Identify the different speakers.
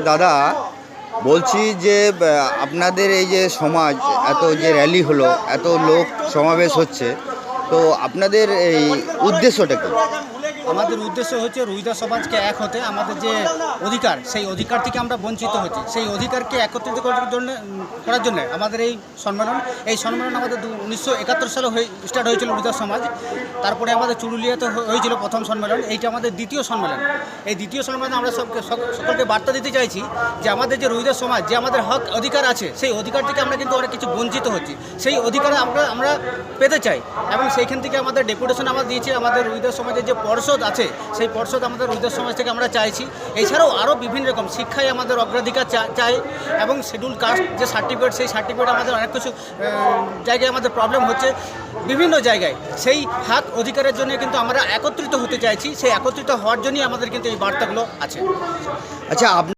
Speaker 1: দাদা বলছি যে আপনাদের এই যে সমাজ এত যে র্যালি হলো, এত লোক সমাবেশ হচ্ছে, তো আপনাদের এই উদ্দেশ্যটা কি?
Speaker 2: আমাদের উদ্দেশ্য হচ্ছে রুইদাস সমাজকে এক হতে, আমাদের যে অধিকার সেই অধিকার থেকে আমরা বঞ্চিত হচ্ছি, সেই অধিকারকে একত্রিত করার জন্য আমাদের এই সম্মেলন আমাদের 1971 সালে স্টার্ট হয়েছিল রুইদাস সমাজ। তারপরে আমাদের চুরুলিয়াতে হয়েছিল প্রথম সম্মেলন, এইটা আমাদের দ্বিতীয় সম্মেলন। এই দ্বিতীয় সম্মেলনে আমরা সকলকে বার্তা দিতে চাইছি যে আমাদের যে রুইদাস সমাজ, যে আমাদের হক অধিকার আছে, সেই অধিকার থেকে আমরা কিন্তু অনেক কিছু বঞ্চিত হচ্ছি, সেই অধিকার আমরা পেতে চাই। এবং সেইখান থেকে আমাদের ডেপুটেশন আমরা দিয়েছি, আমাদের রুইদাস সমাজের যে পর্ষদ আছে সেই পর্ষদ আমাদের রুইদাস সমাজ থেকে আমরা চাইছি। এছাড়াও আরও বিভিন্ন রকম শিক্ষায় আমাদের অগ্রাধিকার চাই, এবং শিডিউল কাস্ট যে সার্টিফিকেট, সেই সার্টিফিকেট আমাদের অনেক কিছু জায়গায় আমাদের প্রবলেম হচ্ছে বিভিন্ন জায়গায়। সেই হক অধিকারের জন্য কিন্তু আমরা একত্রিত হতে চাইছি, সেই একত্রিত হওয়ার জন্যই আমাদের কিন্তু এই বার্তাগুলো আছে।
Speaker 1: আচ্ছা,